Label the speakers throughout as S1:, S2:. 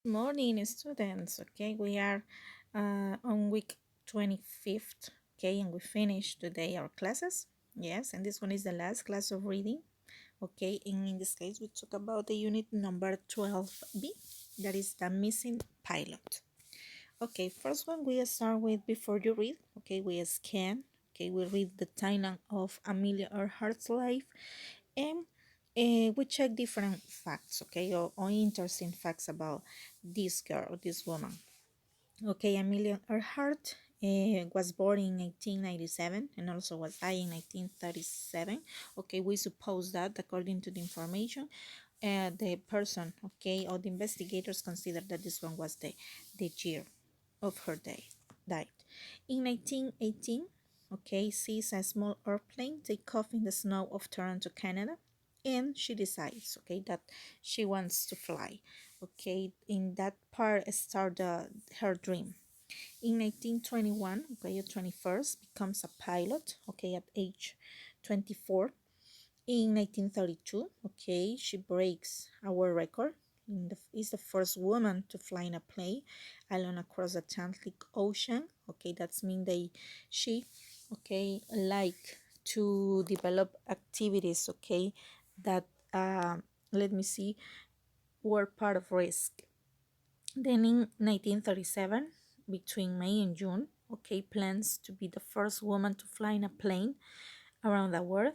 S1: Morning, students. Okay, we are on week 25th. Okay, and we finished today our classes. Yes, and this one is the last class of reading. Okay, and in this case, we talk about the unit number 12B, that is the missing pilot. Okay, first one we start with before you read. Okay, we scan. Okay, we read the timeline of Amelia Earhart's life, and we check different facts, okay, or interesting facts about this girl, this woman. Okay, Amelia Earhart was born in 1897 and also was died in 1937. Okay, we suppose that according to the information, the person, okay, or the investigators consider that this one was the year of her day died. In 1918, okay, sees a small airplane take off in the snow of Toronto, Canada, and she decides, okay, that she wants to fly. Okay, in that part start her dream. In 1921, okay, at 21st, becomes a pilot, okay, at age 24. In 1932, okay, she breaks our record. Is the first woman to fly in a plane alone across the Atlantic Ocean. Okay, that's mean she, okay, like to develop activities, okay, that let me see, were part of risk. Then in 1937, between May and June, okay, plans to be the first woman to fly in a plane around the world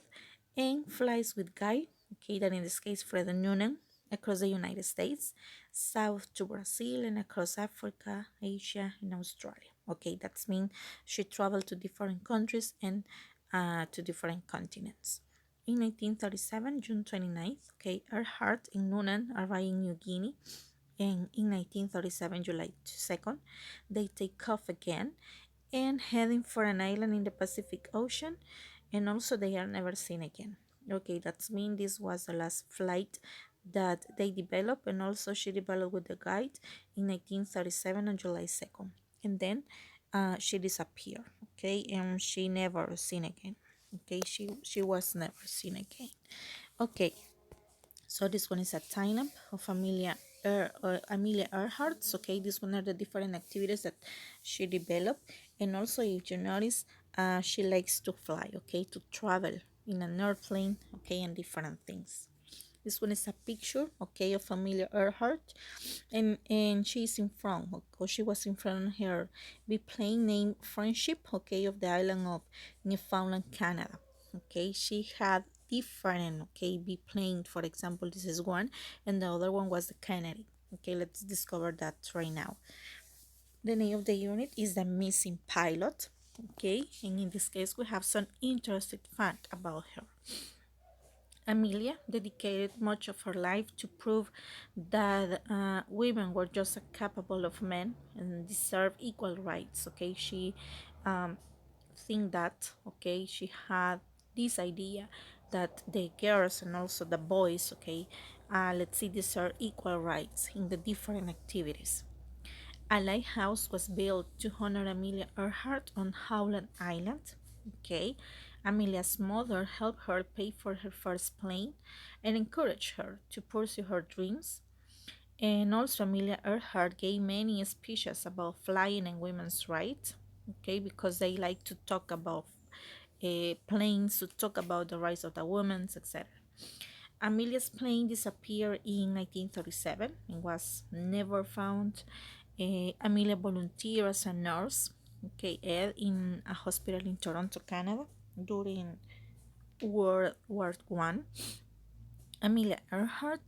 S1: and flies with Guy, okay, that in this case Fred Noonan, across the United States, south to Brazil, and across Africa, Asia, and Australia. Okay, that's mean she traveled to different countries and to different continents. In 1937, June 29th, okay, Earhart and Noonan arrive in New Guinea, and in 1937, July 2nd, they take off again and heading for an island in the Pacific Ocean, and also they are never seen again. Okay, that's mean this was the last flight that they developed, and also she developed with the guide in 1937 on July 2nd, and then she disappeared. Okay, and she never seen again. Okay, she was never seen again. Okay, so this one is a tie-up of Amelia Earhart. Okay, this one are the different activities that she developed, and also if you notice, she likes to fly. Okay, to travel in an airplane. Okay, and different things. This one is a picture, okay, of Amelia Earhart, and she's in front, or she was in front of her biplane named Friendship, okay, of the island of Newfoundland, Canada. Okay, she had different, okay, biplane. For example, this is one, and the other one was the Kennedy. Okay, let's discover that right now. The name of the unit is the missing pilot. Okay, and in this case, we have some interesting fact about her. Amelia dedicated much of her life to prove that women were just as capable of men and deserve equal rights. Okay, she um, think that, okay, she had this idea that the girls and also the boys, okay, let's see, deserve equal rights in the different activities. A lighthouse was built to honor Amelia Earhart on Howland Island. Okay, Amelia's mother helped her pay for her first plane and encouraged her to pursue her dreams. And also, Amelia Earhart gave many speeches about flying and women's rights. Okay, because they like to talk about planes, to talk about the rights of the women, etc. Amelia's plane disappeared in 1937 and was never found. Amelia volunteered as a nurse, okay, in a hospital in Toronto, Canada during World War One. Amelia Earhart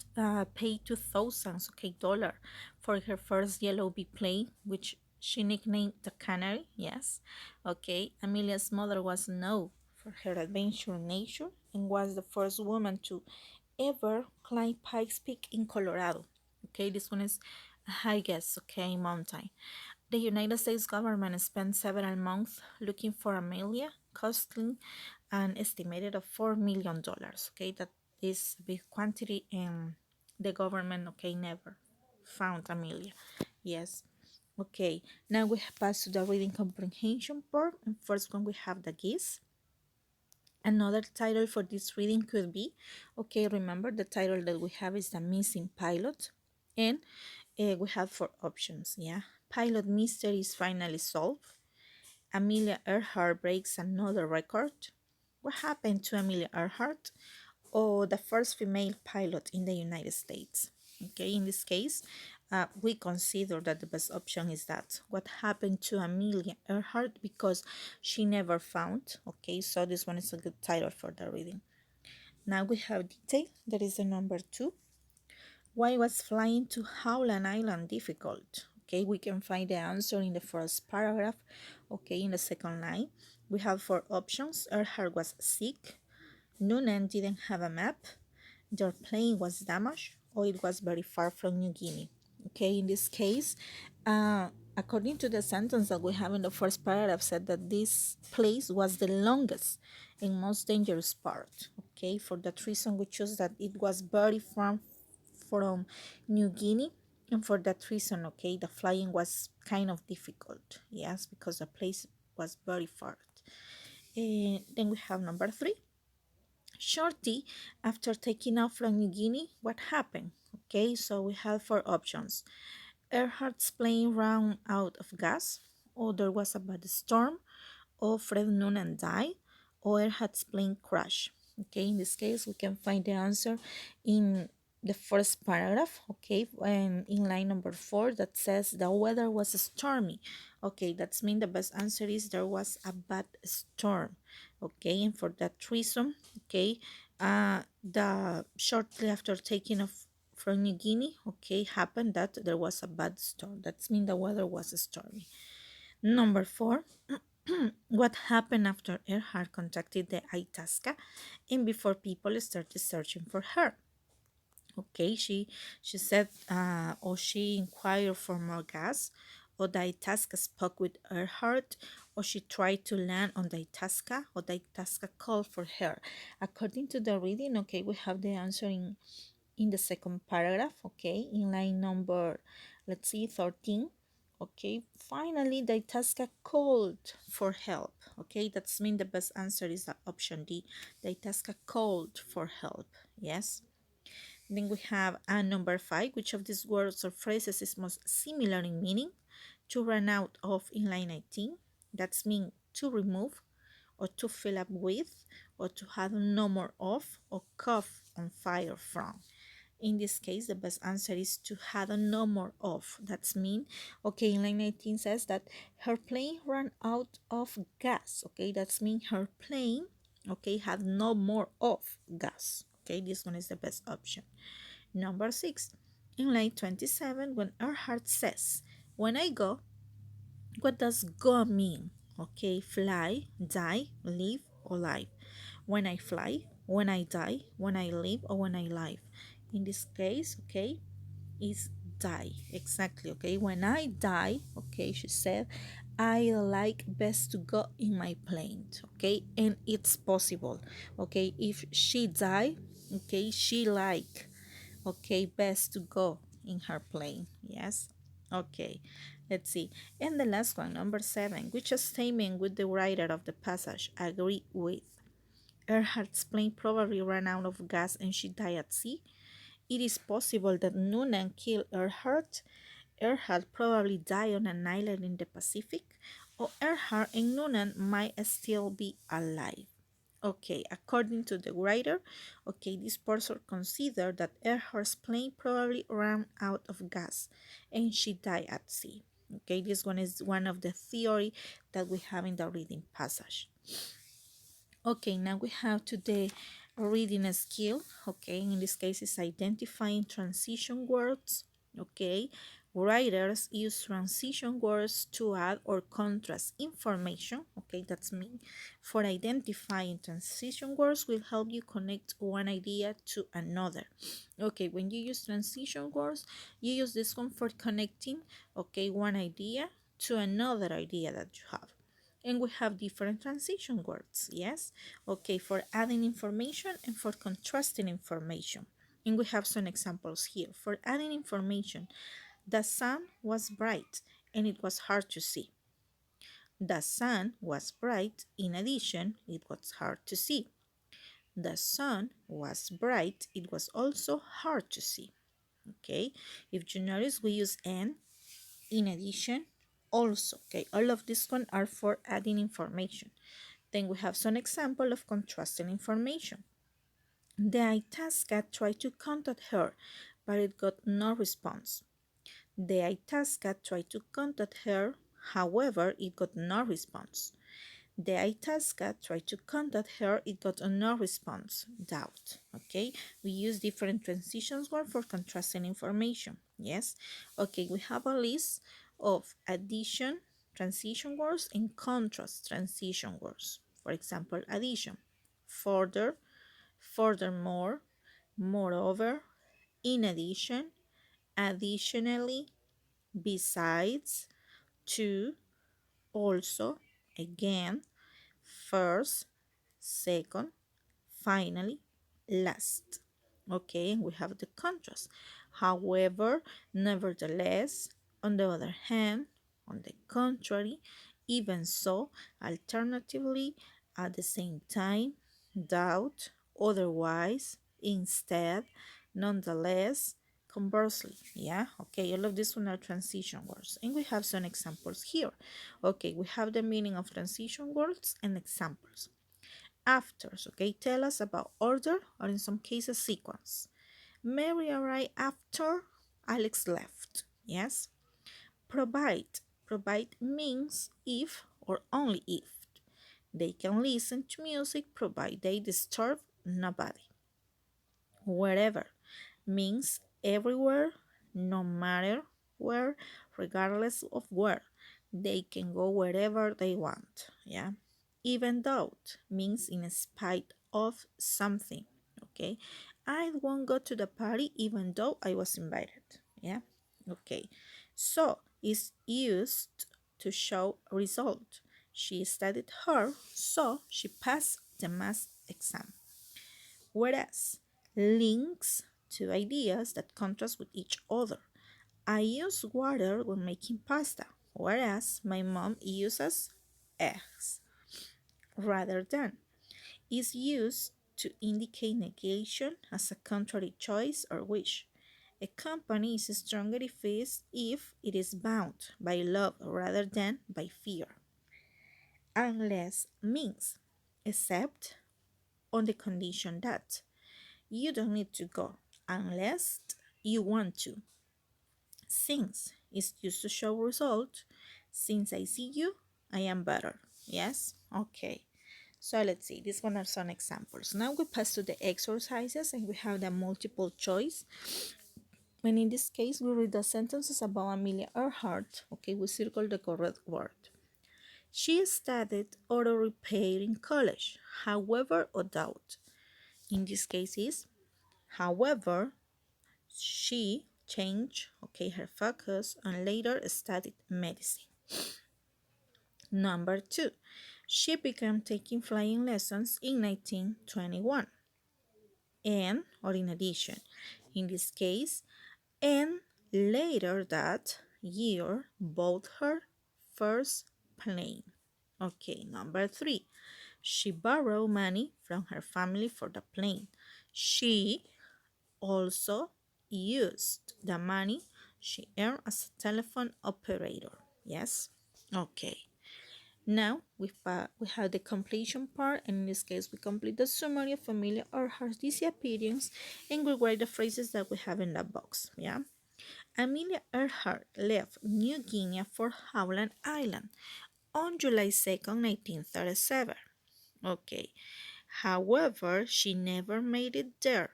S1: paid $2,000, okay, dollar for her first yellow biplane, which she nicknamed the Canary. Yes, okay. Amelia's mother was known for her adventure nature and was the first woman to ever climb Pikes Peak in Colorado. Okay, this one is a highest, okay, mountain. The United States government spent several months looking for Amelia, costing an estimated of $4 million. Okay, that is a big quantity, and the government, okay, never found Amelia. Yes. Okay, now we have passed to the reading comprehension part, and first one we have the geese. Another title for this reading could be, okay, remember the title that we have is The Missing Pilot, and We have four options, yeah. Pilot mystery is finally solved. Amelia Earhart breaks another record. What happened to Amelia Earhart? Or the first female pilot in the United States. Okay, in this case, we consider that the best option is that what happened to Amelia Earhart because she never found. Okay, so this one is a good title for the reading. Now we have detail. That is the number 2. Why was flying to Howland Island difficult? Okay, we can find the answer in the first paragraph. Okay, in the second line, we have four options. Earhart was sick. Noonan didn't have a map. Their plane was damaged, or it was very far from New Guinea. Okay, in this case, according to the sentence that we have in the first paragraph, said that this place was the longest and most dangerous part. Okay, for that reason, we chose that it was very far from New Guinea, and for that reason, okay, the flying was kind of difficult. Yes, because the place was very far. Then we have number 3. Shortly after taking off from New Guinea, what happened? Okay, so we have four options. Earhart's plane ran out of gas, or there was a bad storm, or Fred Noonan died, or Earhart's plane crashed. Okay, in this case, we can find the answer in the first paragraph, okay, and in line number 4 that says the weather was stormy. Okay, that's mean the best answer is there was a bad storm. Okay, and for that reason, okay, the shortly after taking off from New Guinea, okay, happened that there was a bad storm. That's mean the weather was stormy. Number 4, what happened after Earhart contacted the Itasca and before people started searching for her? Okay, she said, or she inquired for more gas, or the Itasca spoke with Earhart, or she tried to land on the Itasca, or the Itasca called for her. According to the reading, okay, we have the answer in the second paragraph, okay, in line number, let's see, 13. Okay, finally the Itasca called for help. Okay, that's mean the best answer is the option D. The Itasca called for help. Yes. Then we have number 5. Which of these words or phrases is most similar in meaning? To run out of in line 19. That's mean to remove, or to fill up with, or to have no more of, or cough on fire from. In this case, the best answer is to have no more of. That's mean, okay, in line 19 says that her plane ran out of gas. Okay, that's mean her plane, okay, had no more of gas. Okay, this one is the best option. Number 6, in line 27, when Earhart says, when I go, what does go mean? Okay, fly, die, live, or life. When I fly, when I die, when I live, or when I live. In this case, okay, is die. Exactly, okay. When I die, okay, she said, I like best to go in my plane, okay, and it's possible, okay. If she die, okay, she like, okay, best to go in her plane. Yes. Okay, let's see. And the last one, number 7, which statement would the writer of the passage agree with? Earhart's plane probably ran out of gas and she died at sea. It is possible that Noonan killed Earhart. Earhart probably died on an island in the Pacific, or Earhart and Noonan might still be alive. Okay, according to the writer, okay, this person considered that Earhart's plane probably ran out of gas and she died at sea. Okay, this one is one of the theory that we have in the reading passage. Okay, now we have today reading skill. Okay, in this case it's identifying transition words. Okay, writers use transition words to add or contrast information. Okay, that's mean for identifying transition words will help you connect one idea to another. Okay, when you use transition words, you use this one for connecting, okay, one idea to another idea that you have. And we have different transition words, yes, okay, for adding information and for contrasting information. And we have some examples here. For adding information, the sun was bright and it was hard to see. The sun was bright. In addition, it was hard to see. The sun was bright. It was also hard to see. Okay, if you notice, we use and, in addition, also. Okay, all of these one are for adding information. Then we have some example of contrasting information. The Itasca tried to contact her, but it got no response. The Itasca tried to contact her, however, it got no response. The Itasca tried to contact her, it got no response. Doubt. Okay, we use different transitions word for contrasting information. Yes. Okay, we have a list of addition transition words and contrast transition words. For example, addition: further, furthermore, moreover, in addition, additionally, besides, to, also, again, first, second, finally, last. Okay, and we have the contrast. However, nevertheless, on the other hand, on the contrary, even so, alternatively, at the same time, doubt, otherwise, instead, nonetheless, conversely. Yeah, okay, all of these one are transition words, and we have some examples here. Okay, we have the meaning of transition words and examples. Afters, okay, tell us about order or in some cases sequence. Mary arrived after Alex left. Yes. Provide. Provide means if or only if. They can listen to music provided they disturb nobody. Wherever means everywhere, no matter where, regardless of where. They can go wherever they want. Yeah. Even though means in spite of something. Okay. I won't go to the party even though I was invited. Yeah. Okay. So it's used to show result. She studied hard, so she passed the math exam. Whereas links to ideas that contrast with each other. I use water when making pasta, whereas my mom uses eggs. Rather than is used to indicate negation as a contrary choice or wish. A company is stronger if it is bound by love rather than by fear. Unless means except on the condition that you don't need to go unless you want to. Since is used to show result. Since I see you, I am better. Yes? Okay. So let's see, these one are some examples. Now we pass to the exercises and we have the multiple choice. And in this case, we read the sentences about Amelia Earhart. Okay, we circle the correct word. She studied auto repair in college, however, or doubt. In this case is, however, she changed, okay, her focus and later studied medicine. Number 2, she began taking flying lessons in 1921. And, or in addition, in this case, and later that year bought her first plane. Okay, number 3, she borrowed money from her family for the plane. She also used the money she earned as a telephone operator. Yes? Okay. Now we have the completion part, and in this case we complete the summary of Amelia Earhart's disappearance and we write the phrases that we have in that box. Yeah. Amelia Earhart left New Guinea for Howland Island on July 2nd, 1937. Okay. However, she never made it there.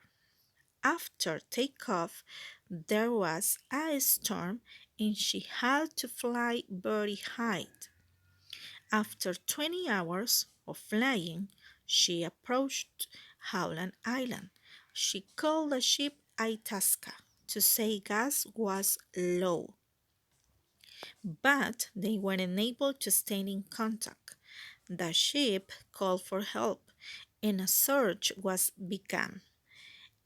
S1: After takeoff, there was a storm and she had to fly very high. After 20 hours of flying, she approached Howland Island. She called the ship Itasca to say gas was low, but they weren't able to stay in contact. The ship called for help and a search was begun.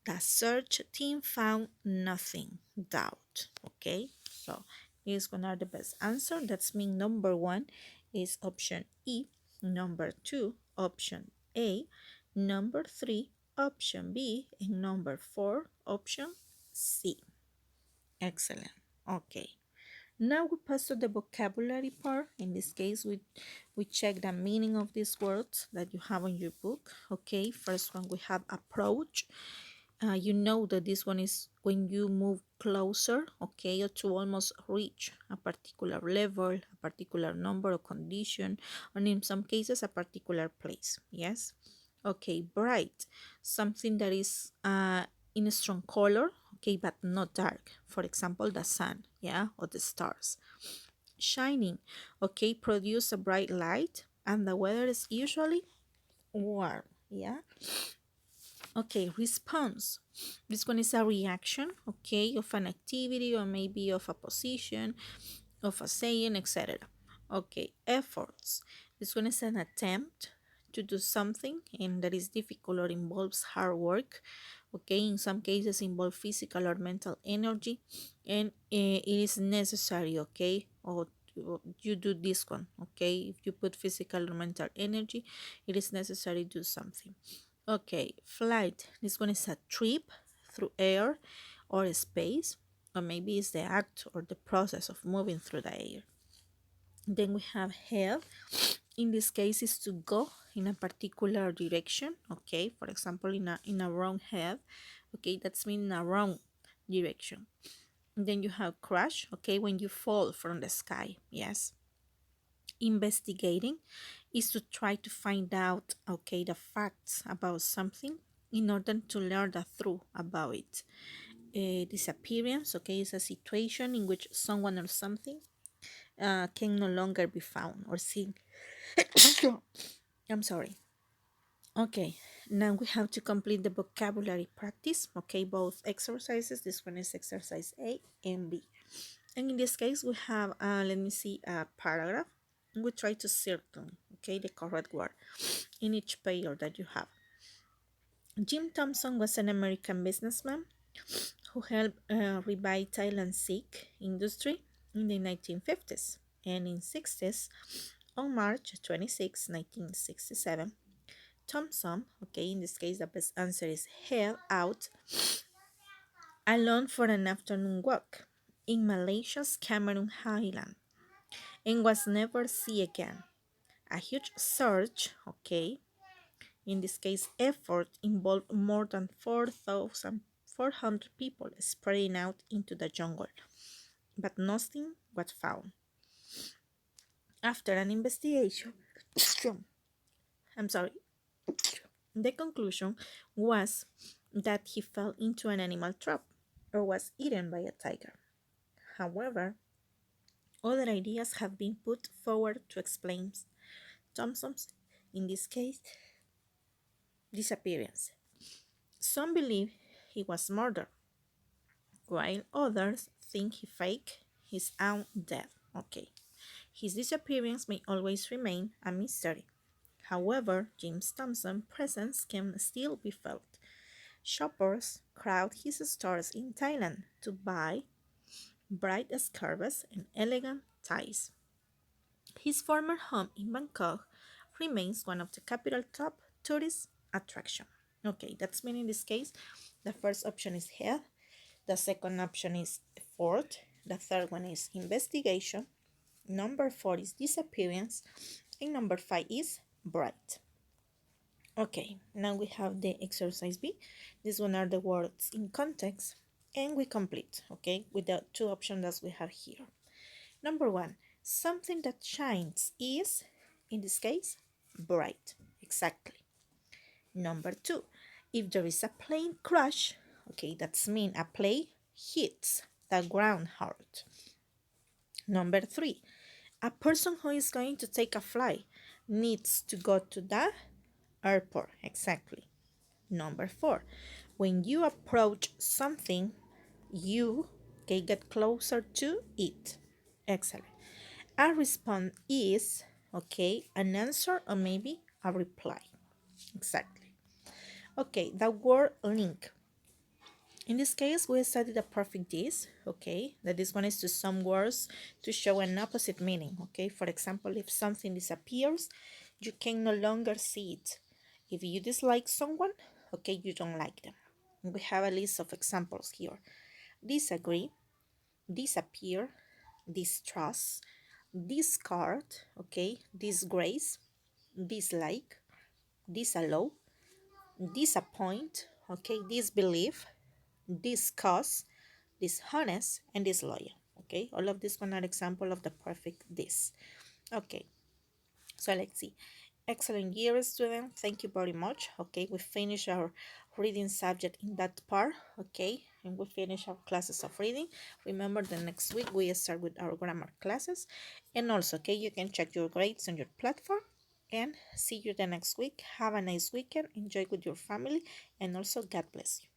S1: The search team found nothing. Doubt. Okay, so here's gonna are the best answer. That's mean number 1 is option E, number 2 option A, number 3 option B, and number 4 option C. Excellent. Okay. Now we pass to the vocabulary part. In this case, we check the meaning of these words that you have on your book. Okay, first one we have approach. You know that this one is when you move closer, okay, or to almost reach a particular level, a particular number or condition, and in some cases, a particular place. Yes. Okay, bright, something that is in a strong color, okay, but not dark. For example, the sun, yeah, or the stars. Shining, okay, produce a bright light, and the weather is usually warm, yeah. Okay, response. This one is a reaction, okay, of an activity or maybe of a position, of a saying, etc. Okay, efforts. This one is an attempt to do something and that is difficult or involves hard work. Okay, in some cases involve physical or mental energy, and it is necessary. Okay, or you do this one. Okay, if you put physical or mental energy, it is necessary to do something. Okay, flight. This one is a trip through air or space, or maybe it's the act or the process of moving through the air. Then we have head. In this case, is to go in a particular direction. Okay, for example, in a wrong head. Okay, that's mean a wrong direction. And then you have crash. Okay, when you fall from the sky. Yes. Investigating is to try to find out, okay, the facts about something in order to learn the truth about it. Disappearance, okay, is a situation in which someone or something can no longer be found or seen. I'm sorry. Okay, now we have to complete the vocabulary practice. Okay, both exercises. This one is exercise A and B. And in this case, we have, let me see, a paragraph. We try to circle, okay, the correct word in each page that you have. Jim Thompson was an American businessman who helped revive Thailand's Sikh industry in the 1950s and in 60s. On March 26, 1967, Thompson, okay, in this case the best answer is head out alone for an afternoon walk in Malaysia's Cameron Highland and was never seen again. A huge search, okay, in this case effort involved more than 4,400 people spreading out into the jungle, but nothing was found. After an investigation, I'm sorry, the conclusion was that he fell into an animal trap or was eaten by a tiger. However, other ideas have been put forward to explain Thompson's, in this case, disappearance. Some believe he was murdered, while others think he faked his own death. Okay, his disappearance may always remain a mystery. However, James Thompson's presence can still be felt. Shoppers crowd his stores in Thailand to buy bright scarves and elegant ties. His former home in Bangkok remains one of the capital top tourist attractions. Okay, that's mean in this case, the first option is head, the second option is fort, the third one is investigation, number four is disappearance, and number five is bright. Okay, now we have the exercise B. These one are the words in context, and we complete, okay, with the two options that we have here. Number one, something that shines is, in this case, bright. Exactly. Number two, if there is a plane crash, okay, that's mean a plane hits the ground hard. Number three, a person who is going to take a flight needs to go to the airport. Exactly. Number four, when you approach something, you can get closer to it. Excellent. A response is, okay, an answer or maybe a reply. Exactly. Okay, the word link. In this case, we studied the perfect this, okay, that this one is to some words to show an opposite meaning, okay. For example, if something disappears, you can no longer see it. If you dislike someone, okay, you don't like them. We have a list of examples here. Disagree, disappear, distrust, discard, okay, disgrace, dislike, disallow, disappoint, okay, disbelief, discuss, dishonest, and disloyal. Okay, all of these one are example of the perfect this. Okay, so let's see. Excellent year, student. Thank you very much. Okay, we finish our reading subject in that part. Okay, and we finish our classes of reading. Remember, the next week we start with our grammar classes, and also, okay, you can check your grades on your platform. And see you the next week. Have a nice weekend. Enjoy with your family, and also God bless you.